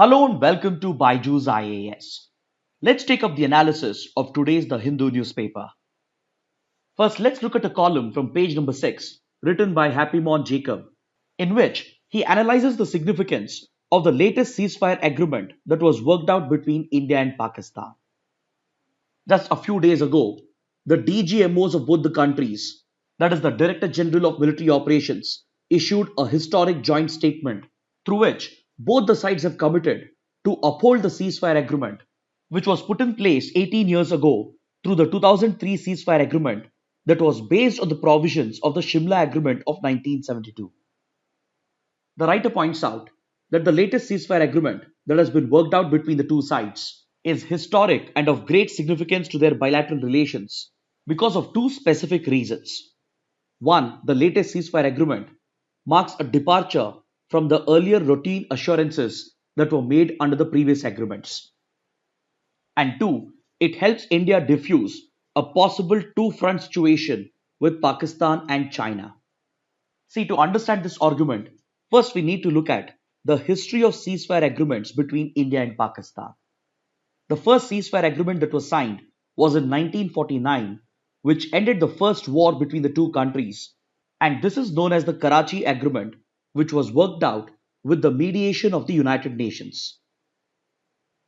Hello and welcome to Byju's IAS. Let's take up the analysis of today's The Hindu newspaper. First, let's look at a column from page number 6, written by Happymon Jacob, in which he analyzes the significance of the latest ceasefire agreement that was worked out between India and Pakistan. Just a few days ago, the DGMOs of both the countries, that is the Director General of Military Operations, issued a historic joint statement through which both the sides have committed to uphold the ceasefire agreement, which was put in place 18 years ago through the 2003 ceasefire agreement that was based on the provisions of the Shimla Agreement of 1972. The writer points out that the latest ceasefire agreement that has been worked out between the two sides is historic and of great significance to their bilateral relations because of two specific reasons. One, the latest ceasefire agreement marks a departure from the earlier routine assurances that were made under the previous agreements. And two, it helps India diffuse a possible two-front situation with Pakistan and China. See, to understand this argument, first we need to look at the history of ceasefire agreements between India and Pakistan. The first ceasefire agreement that was signed was in 1949, which ended the first war between the two countries, and this is known as the Karachi Agreement, which was worked out with the mediation of the United Nations.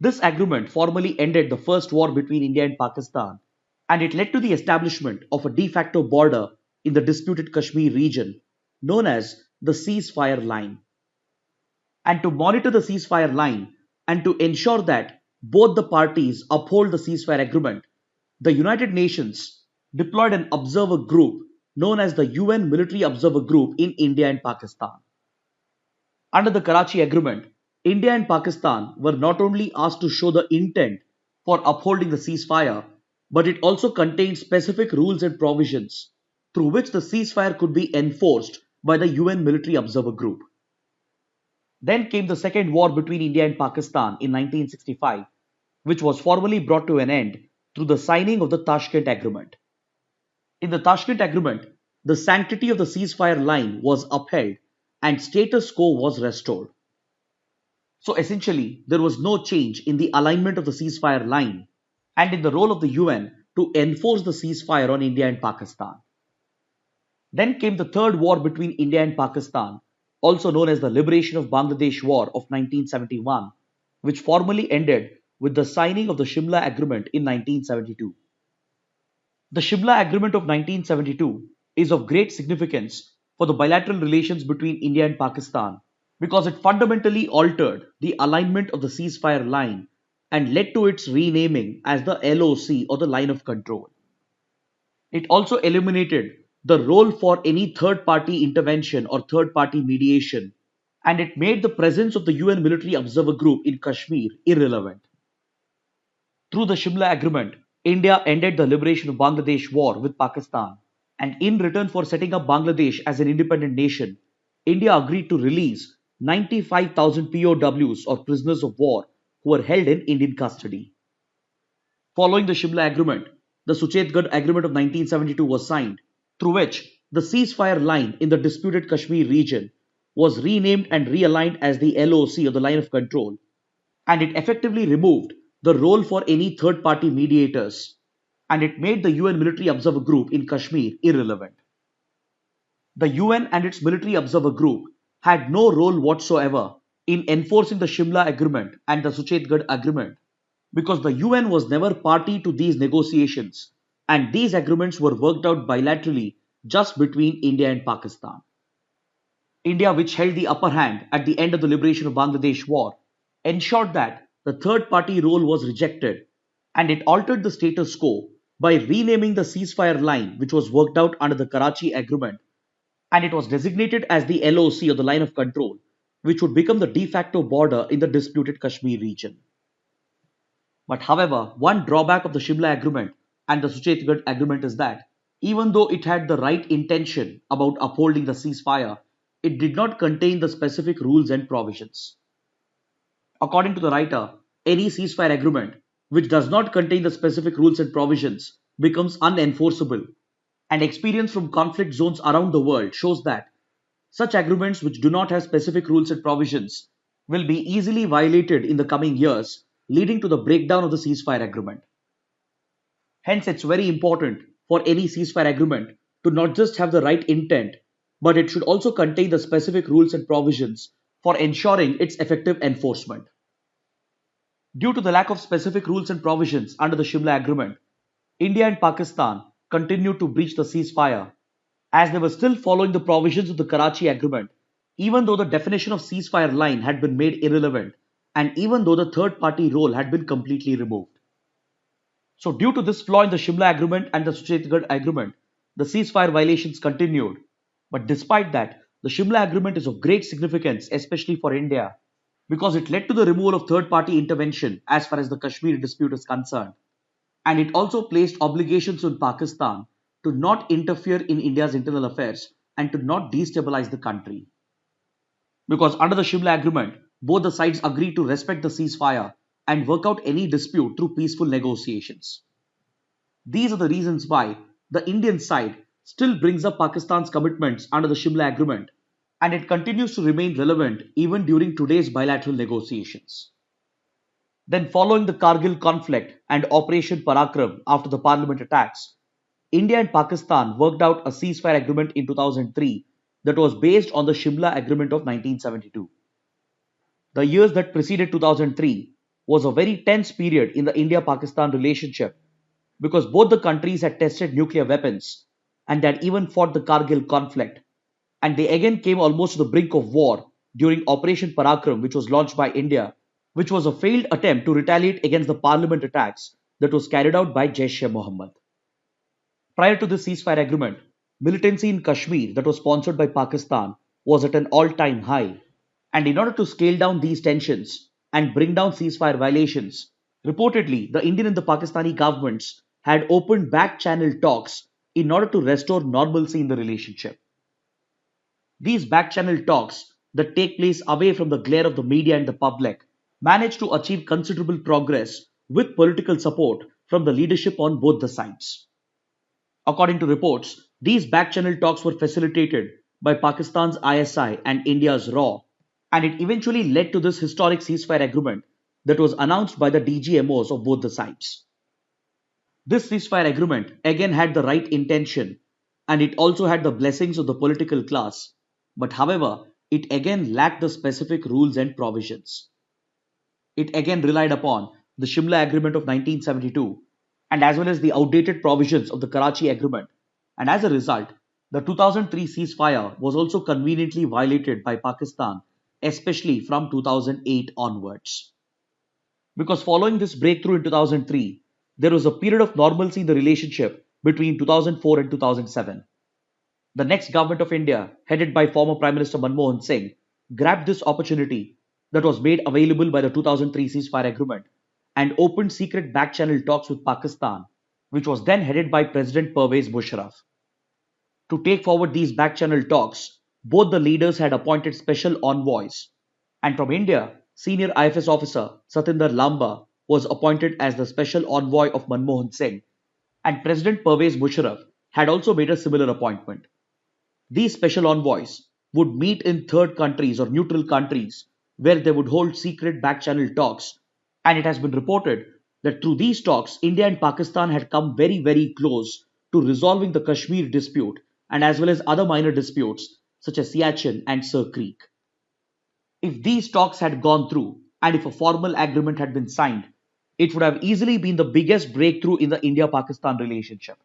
This agreement formally ended the first war between India and Pakistan, and it led to the establishment of a de facto border in the disputed Kashmir region, known as the ceasefire line. And to monitor the ceasefire line and to ensure that both the parties uphold the ceasefire agreement, the United Nations deployed an observer group known as the UN Military Observer Group in India and Pakistan. Under the Karachi Agreement, India and Pakistan were not only asked to show the intent for upholding the ceasefire, but it also contained specific rules and provisions through which the ceasefire could be enforced by the UN Military Observer Group. Then came the second war between India and Pakistan in 1965, which was formally brought to an end through the signing of the Tashkent Agreement. In the Tashkent Agreement, the sanctity of the ceasefire line was upheld and status quo was restored. So essentially, there was no change in the alignment of the ceasefire line and in the role of the UN to enforce the ceasefire on India and Pakistan. Then came the third war between India and Pakistan, also known as the Liberation of Bangladesh War of 1971, which formally ended with the signing of the Shimla Agreement in 1972. The Shimla Agreement of 1972 is of great significance for the bilateral relations between India and Pakistan because it fundamentally altered the alignment of the ceasefire line and led to its renaming as the LOC or the line of control. It also eliminated the role for any third party intervention or third party mediation, and it made the presence of the UN Military Observer Group in Kashmir irrelevant. Through the Shimla Agreement, India ended the Liberation of Bangladesh War with Pakistan, and in return for setting up Bangladesh as an independent nation, India agreed to release 95,000 POWs or prisoners of war who were held in Indian custody. Following the Shimla Agreement, the Suchetgarh Agreement of 1972 was signed, through which the ceasefire line in the disputed Kashmir region was renamed and realigned as the LOC or the line of control, and it effectively removed the role for any third party mediators, and it made the UN Military Observer Group in Kashmir irrelevant. The UN and its Military Observer Group had no role whatsoever in enforcing the Shimla Agreement and the Suchetgarh Agreement because the UN was never party to these negotiations and these agreements were worked out bilaterally just between India and Pakistan. India, which held the upper hand at the end of the Liberation of Bangladesh War, ensured that the third party role was rejected and it altered the status quo by renaming the ceasefire line, which was worked out under the Karachi Agreement, and it was designated as the LOC or the line of control, which would become the de facto border in the disputed Kashmir region. But however, one drawback of the Shimla Agreement and the Suchetgarh Agreement is that even though it had the right intention about upholding the ceasefire, it did not contain the specific rules and provisions. According to the writer, any ceasefire agreement which does not contain the specific rules and provisions becomes unenforceable, and experience from conflict zones around the world shows that such agreements which do not have specific rules and provisions will be easily violated in the coming years, leading to the breakdown of the ceasefire agreement. Hence, it's very important for any ceasefire agreement to not just have the right intent, but it should also contain the specific rules and provisions for ensuring its effective enforcement. Due to the lack of specific rules and provisions under the Shimla Agreement, India and Pakistan continued to breach the ceasefire as they were still following the provisions of the Karachi Agreement, even though the definition of ceasefire line had been made irrelevant and even though the third party role had been completely removed. So, due to this flaw in the Shimla Agreement and the Chhattisgarh Agreement, the ceasefire violations continued. But despite that, the Shimla Agreement is of great significance, especially for India, because it led to the removal of third party intervention as far as the Kashmir dispute is concerned. And it also placed obligations on Pakistan to not interfere in India's internal affairs and to not destabilize the country. Because under the Shimla Agreement, both the sides agreed to respect the ceasefire and work out any dispute through peaceful negotiations. These are the reasons why the Indian side still brings up Pakistan's commitments under the Shimla Agreement, and it continues to remain relevant even during today's bilateral negotiations. Then, following the Kargil conflict and Operation Parakram after the parliament attacks, India and Pakistan worked out a ceasefire agreement in 2003 that was based on the Shimla Agreement of 1972. The years that preceded 2003 was a very tense period in the India Pakistan relationship because both the countries had tested nuclear weapons and had even fought the Kargil conflict, and they again came almost to the brink of war during Operation Parakram, which was launched by India, which was a failed attempt to retaliate against the parliament attacks that was carried out by Jaish-e-Mohammed. Prior to this ceasefire agreement, militancy in Kashmir that was sponsored by Pakistan was at an all-time high. And in order to scale down these tensions and bring down ceasefire violations, reportedly the Indian and the Pakistani governments had opened back-channel talks in order to restore normalcy in the relationship. These back-channel talks that take place away from the glare of the media and the public managed to achieve considerable progress with political support from the leadership on both the sides. According to reports, these back-channel talks were facilitated by Pakistan's ISI and India's RAW, and it eventually led to this historic ceasefire agreement that was announced by the DGMOs of both the sides. This ceasefire agreement again had the right intention and it also had the blessings of the political class, but however, it again lacked the specific rules and provisions. It again relied upon the Shimla Agreement of 1972 and as well as the outdated provisions of the Karachi Agreement, and as a result, the 2003 ceasefire was also conveniently violated by Pakistan, especially from 2008 onwards. Because following this breakthrough in 2003, there was a period of normalcy in the relationship between 2004 and 2007. The next government of India, headed by former Prime Minister Manmohan Singh, grabbed this opportunity that was made available by the 2003 ceasefire agreement and opened secret back-channel talks with Pakistan, which was then headed by President Pervez Musharraf. To take forward these back-channel talks, both the leaders had appointed special envoys, and from India, senior IFS officer Satinder Lamba was appointed as the special envoy of Manmohan Singh, and President Pervez Musharraf had also made a similar appointment. These special envoys would meet in third countries or neutral countries where they would hold secret back-channel talks, and it has been reported that through these talks, India and Pakistan had come very, very close to resolving the Kashmir dispute and as well as other minor disputes such as Siachen and Sir Creek. If these talks had gone through and if a formal agreement had been signed, it would have easily been the biggest breakthrough in the India-Pakistan relationship.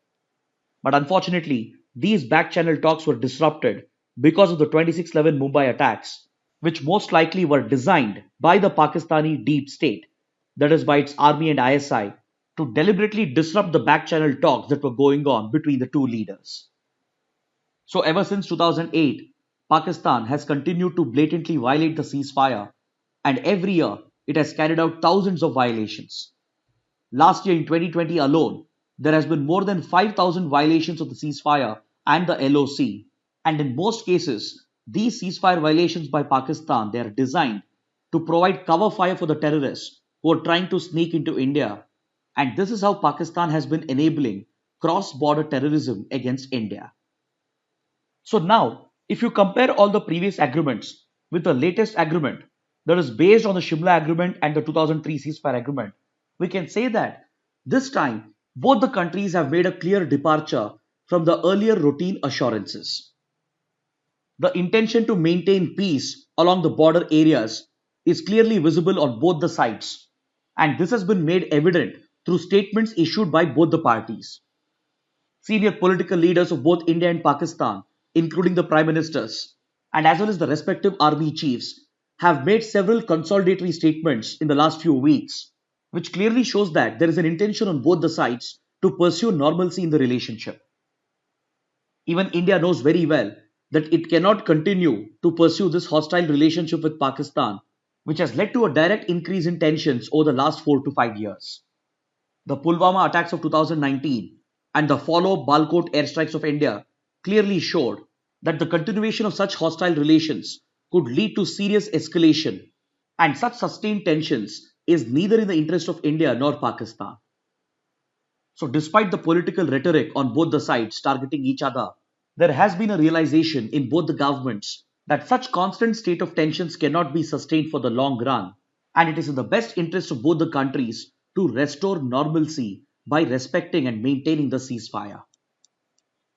But unfortunately, these back-channel talks were disrupted because of the 2611 Mumbai attacks, which most likely were designed by the Pakistani deep state, that is by its army and ISI, to deliberately disrupt the back-channel talks that were going on between the two leaders. So ever since 2008, Pakistan has continued to blatantly violate the ceasefire, and every year it has carried out thousands of violations. Last year in 2020 alone, there has been more than 5,000 violations of the ceasefire and the LOC, and in most cases, these ceasefire violations by Pakistan, they are designed to provide cover fire for the terrorists who are trying to sneak into India, and this is how Pakistan has been enabling cross-border terrorism against India. So now, if you compare all the previous agreements with the latest agreement, that is based on the Shimla Agreement and the 2003 ceasefire agreement, we can say that this time both the countries have made a clear departure from the earlier routine assurances. The intention to maintain peace along the border areas is clearly visible on both the sides, and this has been made evident through statements issued by both the parties. Senior political leaders of both India and Pakistan, including the prime ministers, and as well as the respective army chiefs, have made several consolidatory statements in the last few weeks, which clearly shows that there is an intention on both the sides to pursue normalcy in the relationship. Even India knows very well that it cannot continue to pursue this hostile relationship with Pakistan, which has led to a direct increase in tensions over the last 4 to 5 years. The Pulwama attacks of 2019 and the follow Balkot airstrikes of India clearly showed that the continuation of such hostile relations could lead to serious escalation, and such sustained tensions is neither in the interest of India nor Pakistan. So, despite the political rhetoric on both the sides targeting each other, there has been a realization in both the governments that such constant state of tensions cannot be sustained for the long run, and it is in the best interest of both the countries to restore normalcy by respecting and maintaining the ceasefire.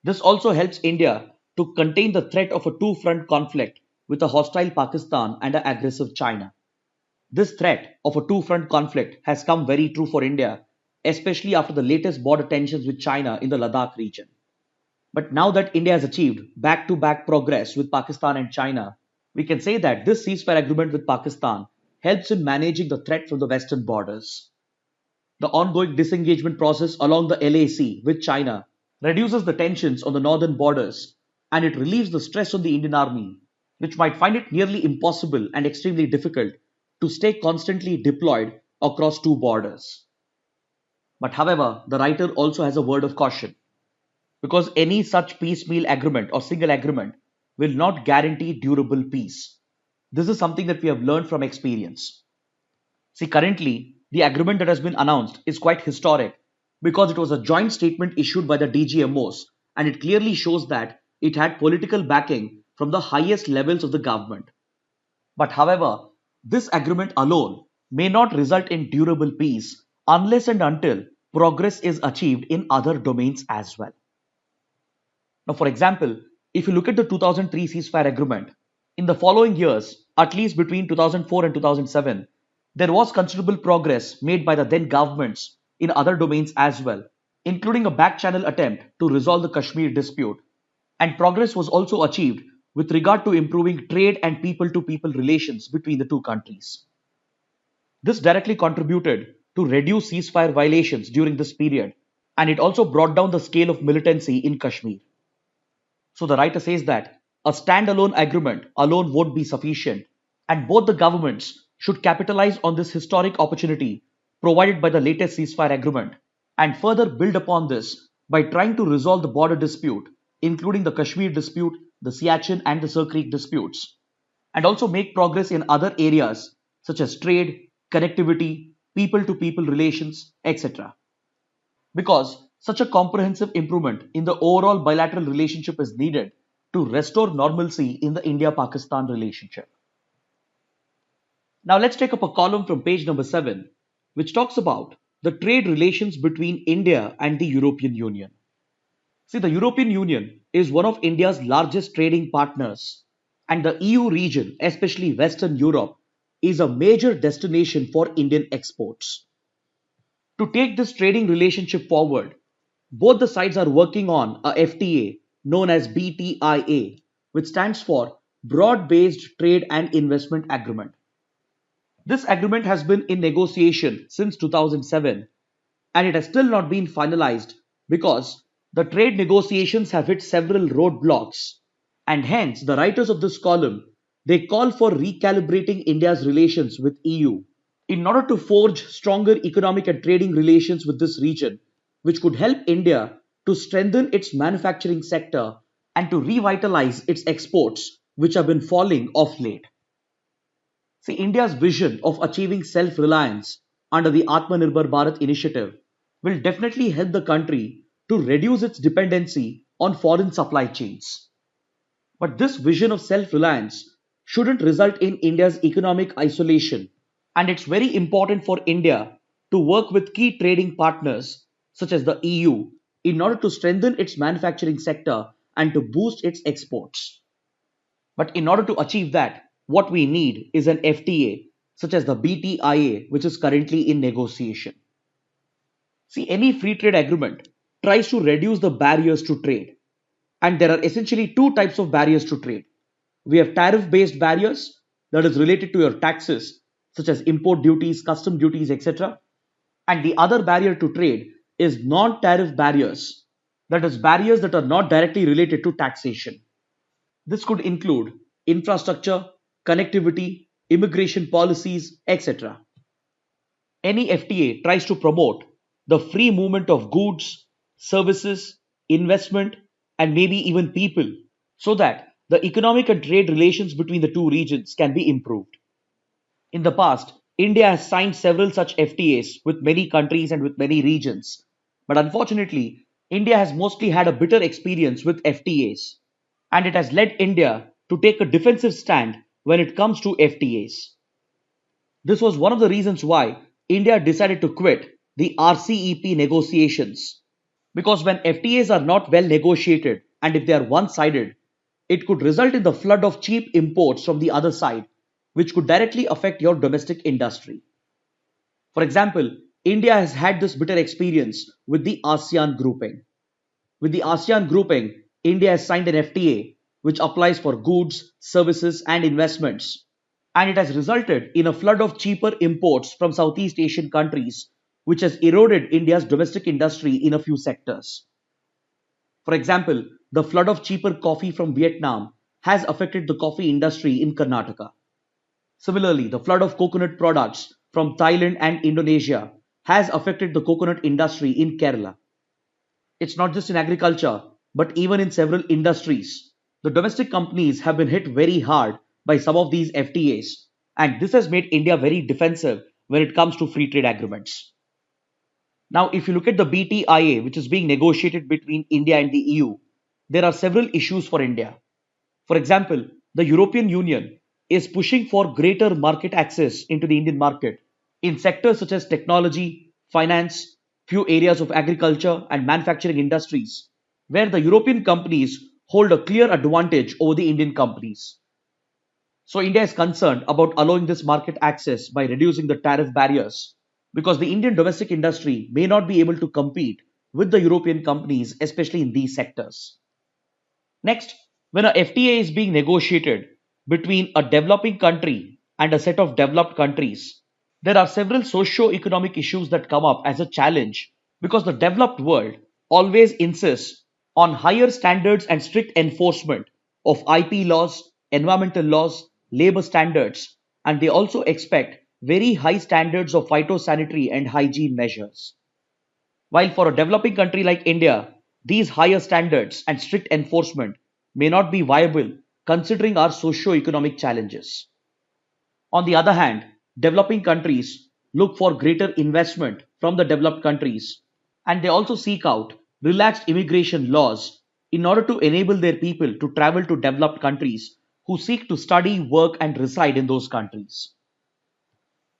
This also helps India to contain the threat of a two front conflict with a hostile Pakistan and an aggressive China. This threat of a two front conflict has come very true for India, especially after the latest border tensions with China in the Ladakh region. But now that India has achieved back to back progress with Pakistan and China, we can say that this ceasefire agreement with Pakistan helps in managing the threat from the western borders. The ongoing disengagement process along the LAC with China reduces the tensions on the northern borders, and it relieves the stress on the Indian army, which might find it nearly impossible and extremely difficult to stay constantly deployed across two borders. But however, the writer also has a word of caution, because any such piecemeal agreement or single agreement will not guarantee durable peace. This is something that we have learned from experience. See, currently, the agreement that has been announced is quite historic because it was a joint statement issued by the DGMOs, and it clearly shows that it had political backing from the highest levels of the government. But however, this agreement alone may not result in durable peace unless and until progress is achieved in other domains as well. Now, for example, if you look at the 2003 ceasefire agreement, in the following years, at least between 2004 and 2007, there was considerable progress made by the then governments in other domains as well, including a back channel attempt to resolve the Kashmir dispute. And progress was also achieved with regard to improving trade and people to people relations between the two countries. This directly contributed to reduce ceasefire violations during this period, and it also brought down the scale of militancy in Kashmir. So the writer says that a standalone agreement alone won't be sufficient, and both the governments should capitalize on this historic opportunity provided by the latest ceasefire agreement and further build upon this by trying to resolve the border dispute, including the Kashmir dispute, the Siachen and the Sir Creek disputes, and also make progress in other areas such as trade, connectivity, people to people relations, etc. Because such a comprehensive improvement in the overall bilateral relationship is needed to restore normalcy in the India Pakistan relationship. Now, let's take up a column from page number 7, which talks about the trade relations between India and the European Union. See, the European Union is one of India's largest trading partners, and the EU region, especially Western Europe, is a major destination for Indian exports. To take this trading relationship forward, both the sides are working on a FTA known as BTIA, which stands for Broad Based Trade and Investment Agreement. This agreement has been in negotiation since 2007, and it has still not been finalized because the trade negotiations have hit several roadblocks, and hence the writers of this column, they call for recalibrating India's relations with EU in order to forge stronger economic and trading relations with this region, which could help India to strengthen its manufacturing sector and to revitalize its exports, which have been falling of late. See, India's vision of achieving self-reliance under the Atmanirbhar Bharat initiative will definitely help the country to reduce its dependency on foreign supply chains. But this vision of self-reliance shouldn't result in India's economic isolation. And it's very important for India to work with key trading partners such as the EU in order to strengthen its manufacturing sector and to boost its exports. But in order to achieve that, what we need is an FTA such as the BTIA, which is currently in negotiation. See, any free trade agreement tries to reduce the barriers to trade. And there are essentially two types of barriers to trade. We have tariff based barriers that is related to your taxes, such as import duties, custom duties, etc. And the other barrier to trade is non tariff barriers, that is, barriers that are not directly related to taxation. This could include infrastructure, connectivity, immigration policies, etc. Any FTA tries to promote the free movement of goods, services, investment, and maybe even people so that the economic and trade relations between the two regions can be improved. In the past, India has signed several such FTAs with many countries and with many regions. But unfortunately, India has mostly had a bitter experience with FTAs, and it has led India to take a defensive stand when it comes to FTAs. This was one of the reasons why India decided to quit the RCEP negotiations. Because when FTAs are not well negotiated and if they are one sided, it could result in the flood of cheap imports from the other side, which could directly affect your domestic industry. For example, India has had this bitter experience with the ASEAN grouping. With the ASEAN grouping, India has signed an FTA which applies for goods, services, and investments. And it has resulted in a flood of cheaper imports from Southeast Asian countries, which has eroded India's domestic industry in a few sectors. For example, the flood of cheaper coffee from Vietnam has affected the coffee industry in Karnataka. Similarly, the flood of coconut products from Thailand and Indonesia has affected the coconut industry in Kerala. It's not just in agriculture, but even in several industries. The domestic companies have been hit very hard by some of these FTAs, and this has made India very defensive when it comes to free trade agreements. Now, if you look at the BTIA, which is being negotiated between India and the EU, there are several issues for India. For example, the European Union is pushing for greater market access into the Indian market in sectors such as technology, finance, few areas of agriculture and manufacturing industries, where the European companies hold a clear advantage over the Indian companies. So India is concerned about allowing this market access by reducing the tariff barriers because the Indian domestic industry may not be able to compete with the European companies, especially in these sectors. Next, when a FTA is being negotiated between a developing country and a set of developed countries, there are several socio-economic issues that come up as a challenge because the developed world always insists on higher standards and strict enforcement of IP laws, environmental laws, labor standards, and they also expect very high standards of phytosanitary and hygiene measures. While for a developing country like India, these higher standards and strict enforcement may not be viable considering our socio-economic challenges. On the other hand, developing countries look for greater investment from the developed countries and they also seek out relaxed immigration laws in order to enable their people to travel to developed countries who seek to study, work, and reside in those countries.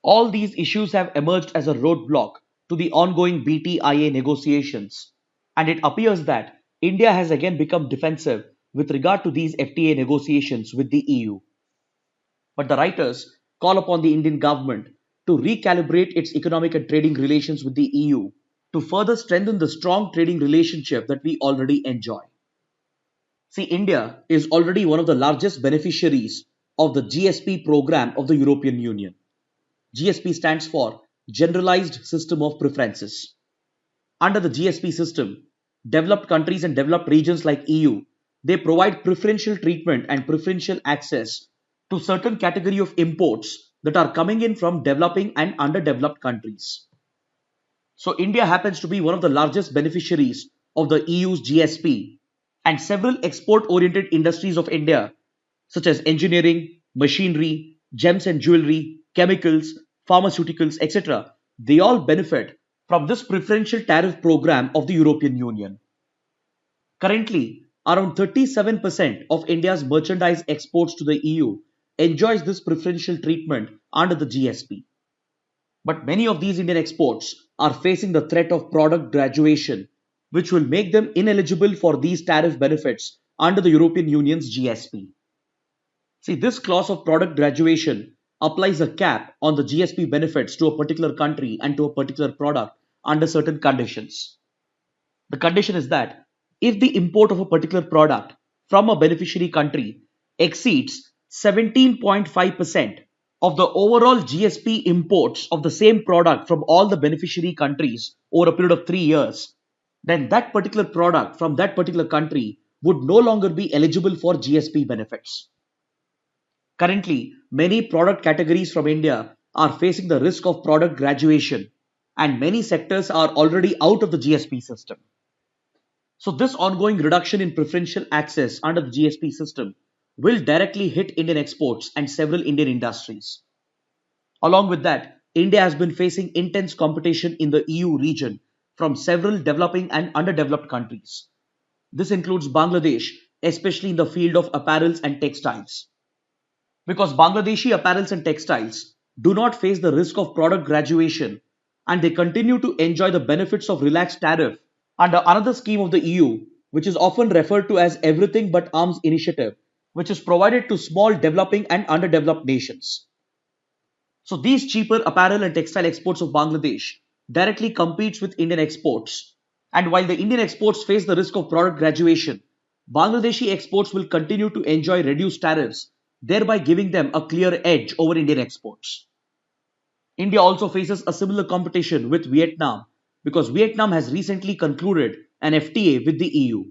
All these issues have emerged as a roadblock to the ongoing BTIA negotiations, and it appears that India has again become defensive with regard to these FTA negotiations with the EU. But the writers call upon the Indian government to recalibrate its economic and trading relations with the EU to further strengthen the strong trading relationship that we already enjoy. See, India is already one of the largest beneficiaries of the GSP program of the European Union. GSP stands for Generalized System of Preferences. Under the GSP system, developed countries and developed regions like EU, they provide preferential treatment and preferential access to certain category of imports that are coming in from developing and underdeveloped countries. So India happens to be one of the largest beneficiaries of the EU's GSP, and several export-oriented industries of India, such as engineering, machinery, gems and jewelry, chemicals, pharmaceuticals, etc., they all benefit from this preferential tariff program of the European Union. Currently, around 37% of India's merchandise exports to the EU enjoys this preferential treatment under the GSP. But many of these Indian exports are facing the threat of product graduation, which will make them ineligible for these tariff benefits under the European Union's GSP. See, this clause of product graduation applies a cap on the GSP benefits to a particular country and to a particular product under certain conditions. The condition is that if the import of a particular product from a beneficiary country exceeds 17.5% of the overall GSP imports of the same product from all the beneficiary countries over a period of 3 years, then that particular product from that particular country would no longer be eligible for GSP benefits. Currently, many product categories from India are facing the risk of product graduation, and many sectors are already out of the GSP system. So, this ongoing reduction in preferential access under the GSP system will directly hit Indian exports and several Indian industries. Along with that, India has been facing intense competition in the EU region from several developing and underdeveloped countries. This includes Bangladesh, especially in the field of apparels and textiles. Because Bangladeshi apparels and textiles do not face the risk of product graduation and they continue to enjoy the benefits of relaxed tariff under another scheme of the EU, which is often referred to as Everything But Arms Initiative, which is provided to small developing and underdeveloped nations. So these cheaper apparel and textile exports of Bangladesh directly competes with Indian exports. And while the Indian exports face the risk of product graduation, Bangladeshi exports will continue to enjoy reduced tariffs, thereby giving them a clear edge over Indian exports. India also faces a similar competition with Vietnam because Vietnam has recently concluded an FTA with the EU.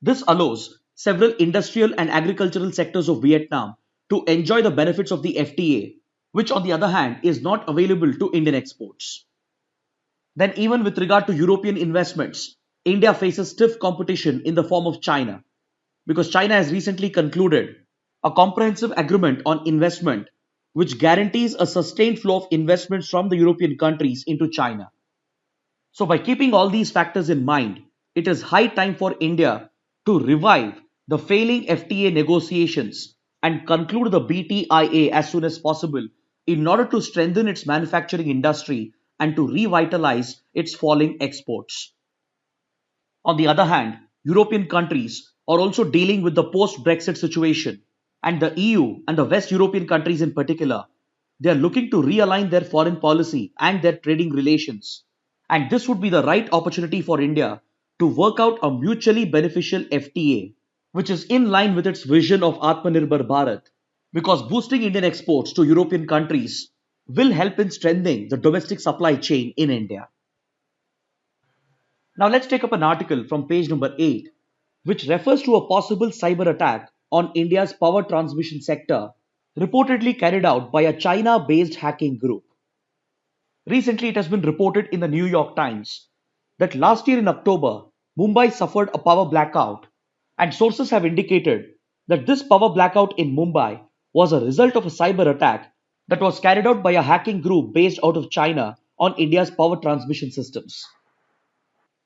This allows several industrial and agricultural sectors of Vietnam to enjoy the benefits of the FTA, which on the other hand is not available to Indian exports. Then even with regard to European investments, India faces stiff competition in the form of China because China has recently concluded a comprehensive agreement on investment which guarantees a sustained flow of investments from the European countries into China. So by keeping all these factors in mind, it is high time for India to revive the failing FTA negotiations and conclude the BTIA as soon as possible in order to strengthen its manufacturing industry and to revitalize its falling exports. On the other hand, European countries are also dealing with the post-Brexit situation, and the EU and the West European countries in particular, they are looking to realign their foreign policy and their trading relations. And this would be the right opportunity for India to work out a mutually beneficial FTA, which is in line with its vision of Atmanirbhar Bharat, because boosting Indian exports to European countries will help in strengthening the domestic supply chain in India. Now let's take up an article from page number 8, which refers to a possible cyber attack on India's power transmission sector, reportedly carried out by a China-based hacking group. Recently, it has been reported in the New York Times that last year in October, Mumbai suffered a power blackout, and sources have indicated that this power blackout in Mumbai was a result of a cyber attack that was carried out by a hacking group based out of China on India's power transmission systems.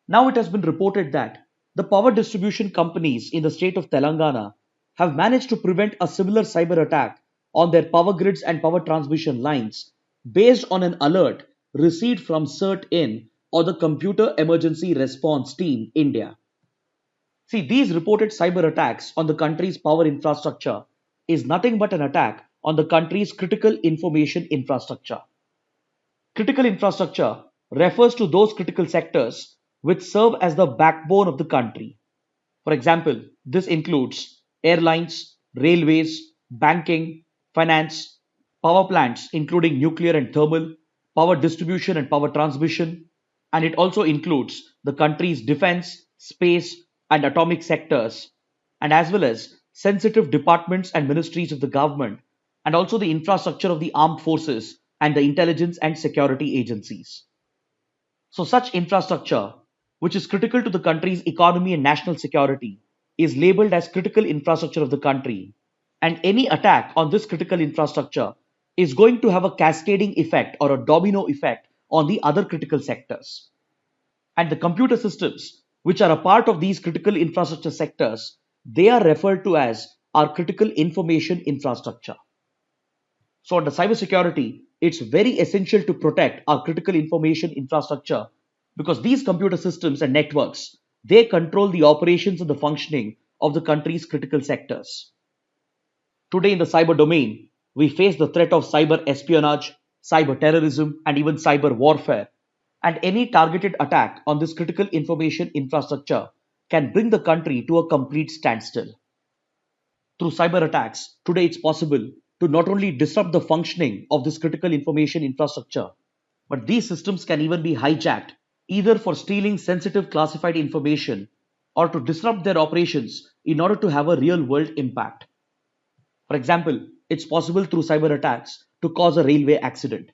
Now it has been reported that the power distribution companies in the state of Telangana have managed to prevent a similar cyber attack on their power grids and power transmission lines based on an alert received from CERT-IN or the Computer Emergency Response Team India. See, these reported cyber attacks on the country's power infrastructure is nothing but an attack on the country's critical information infrastructure. Critical infrastructure refers to those critical sectors which serve as the backbone of the country. For example, this includes airlines, railways, banking, finance, power plants including nuclear and thermal, power distribution and power transmission, and it also includes the country's defense, space, and atomic sectors, and as well as sensitive departments and ministries of the government, and also the infrastructure of the armed forces and the intelligence and security agencies. So, such infrastructure, which is critical to the country's economy and national security, is labeled as critical infrastructure of the country, and any attack on this critical infrastructure is going to have a cascading effect or a domino effect on the other critical sectors. And the computer systems, which are a part of these critical infrastructure sectors, they are referred to as our critical information infrastructure. So under cybersecurity, it's very essential to protect our critical information infrastructure because these computer systems and networks, they control the operations and the functioning of the country's critical sectors. Today in the cyber domain, we face the threat of cyber espionage, cyber terrorism, and even cyber warfare. And any targeted attack on this critical information infrastructure can bring the country to a complete standstill. Through cyber attacks, today it's possible to not only disrupt the functioning of this critical information infrastructure, but these systems can even be hijacked either for stealing sensitive classified information or to disrupt their operations in order to have a real world impact. For example, it's possible through cyber attacks to cause a railway accident.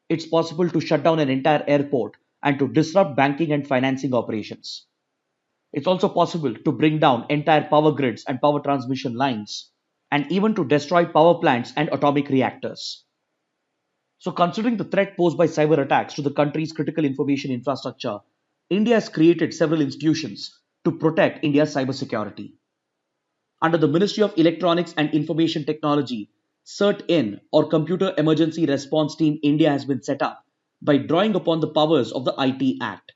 It's possible to shut down an entire airport and to disrupt banking and financing operations. It's also possible to bring down entire power grids and power transmission lines, and even to destroy power plants and atomic reactors. So, considering the threat posed by cyber attacks to the country's critical information infrastructure, India has created several institutions to protect India's cybersecurity. Under the Ministry of Electronics and Information Technology, CERT-IN or Computer Emergency Response Team India has been set up by drawing upon the powers of the IT Act.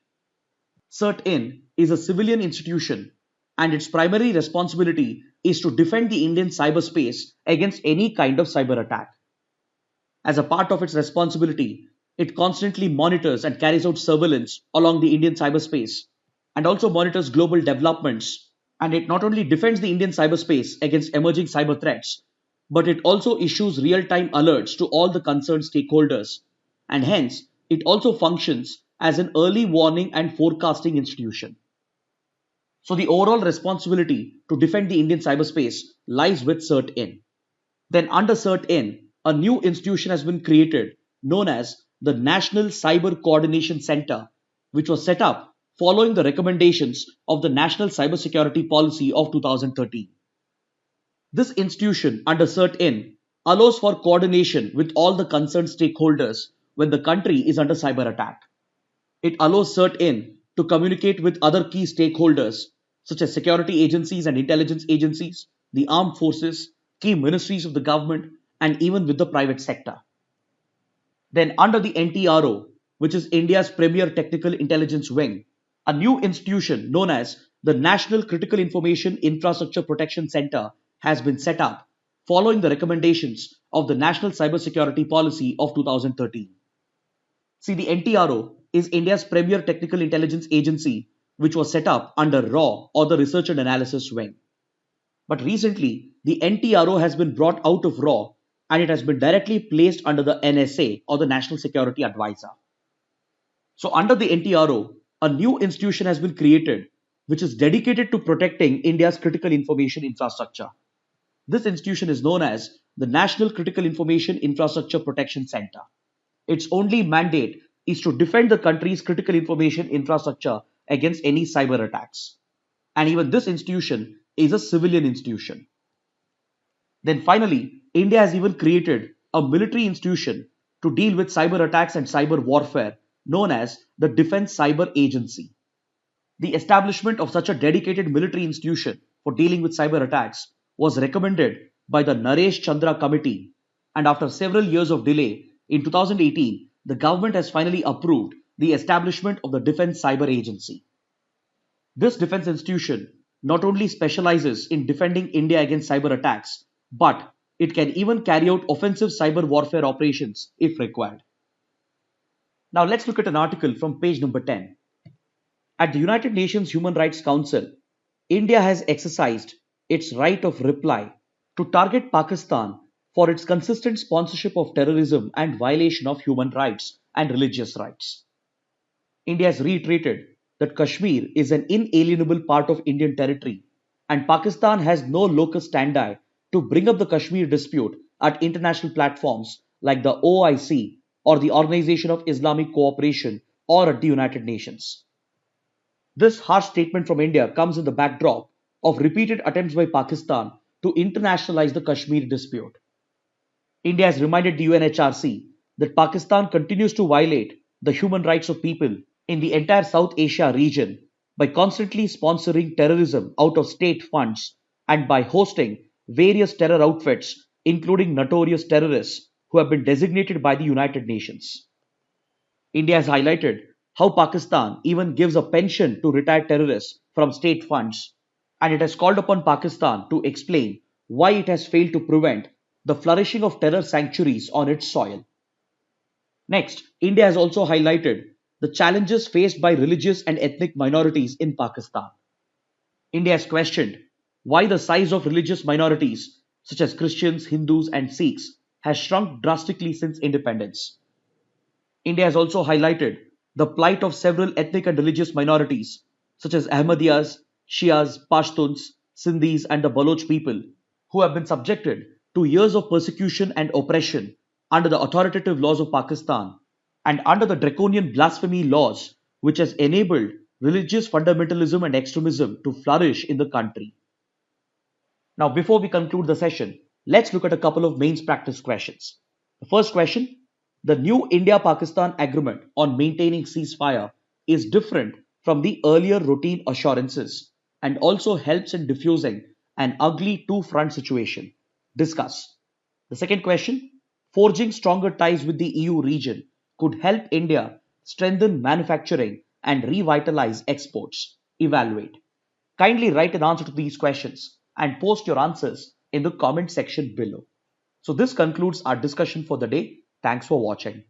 CERT-IN is a civilian institution and its primary responsibility is to defend the Indian cyberspace against any kind of cyber attack. As a part of its responsibility, it constantly monitors and carries out surveillance along the Indian cyberspace and also monitors global developments. And it not only defends the Indian cyberspace against emerging cyber threats, but it also issues real time alerts to all the concerned stakeholders. And hence, it also functions as an early warning and forecasting institution. So, the overall responsibility to defend the Indian cyberspace lies with CERT-IN. Then, under CERT-IN, a new institution has been created known as the National Cyber Coordination Center, which was set up following the recommendations of the National Cybersecurity Policy of 2013. This institution under CERT-IN allows for coordination with all the concerned stakeholders when the country is under cyber attack. It allows CERT-IN to communicate with other key stakeholders such as security agencies and intelligence agencies, the armed forces, key ministries of the government, and even with the private sector. Then under the NTRO, which is India's premier technical intelligence wing, a new institution known as the National Critical Information Infrastructure Protection Center has been set up following the recommendations of the National Cybersecurity Policy of 2013. See, the NTRO is India's premier technical intelligence agency, which was set up under RAW or the Research and Analysis Wing. But recently, the NTRO has been brought out of RAW and it has been directly placed under the NSA or the National Security Advisor. So, under the NTRO, a new institution has been created which is dedicated to protecting India's critical information infrastructure. This institution is known as the National Critical Information Infrastructure Protection Center. Its only mandate is to defend the country's critical information infrastructure against any cyber attacks. And even this institution is a civilian institution. Then finally, India has even created a military institution to deal with cyber attacks and cyber warfare known as the Defense Cyber Agency. The establishment of such a dedicated military institution for dealing with cyber attacks was recommended by the Naresh Chandra Committee, and after several years of delay, in 2018, the government has finally approved the establishment of the Defense Cyber Agency. This defense institution not only specializes in defending India against cyber attacks, but it can even carry out offensive cyber warfare operations if required. Now let's look at an article from page number 10. At the United Nations Human Rights Council, India has exercised its right of reply to target Pakistan for its consistent sponsorship of terrorism and violation of human rights and religious rights. India has reiterated that Kashmir is an inalienable part of Indian territory and Pakistan has no locus standi to bring up the Kashmir dispute at international platforms like the OIC or the Organization of Islamic Cooperation or at the United Nations. This harsh statement from India comes in the backdrop of repeated attempts by Pakistan to internationalize the Kashmir dispute. India has reminded the UNHRC that Pakistan continues to violate the human rights of people in the entire South Asia region by constantly sponsoring terrorism out of state funds and by hosting various terror outfits, including notorious terrorists who have been designated by the United Nations. India has highlighted how Pakistan even gives a pension to retired terrorists from state funds, and it has called upon Pakistan to explain why it has failed to prevent the flourishing of terror sanctuaries on its soil. Next, India has also highlighted the challenges faced by religious and ethnic minorities in Pakistan. India has questioned why the size of religious minorities, such as Christians, Hindus, and Sikhs, has shrunk drastically since independence. India has also highlighted the plight of several ethnic and religious minorities, such as Ahmadiyas, Shias, Pashtuns, Sindhis, and the Baloch people, who have been subjected to years of persecution and oppression under the authoritative laws of Pakistan and under the draconian blasphemy laws, which has enabled religious fundamentalism and extremism to flourish in the country. Now, before we conclude the session, let's look at a couple of mains practice questions. The first question: the new India Pakistan agreement on maintaining ceasefire is different from the earlier routine assurances and also helps in diffusing an ugly two front situation. Discuss. The second question: forging stronger ties with the EU region could help India strengthen manufacturing and revitalize exports. Evaluate. Kindly write an answer to these questions and post your answers in the comment section below. So, this concludes our discussion for the day. Thanks for watching.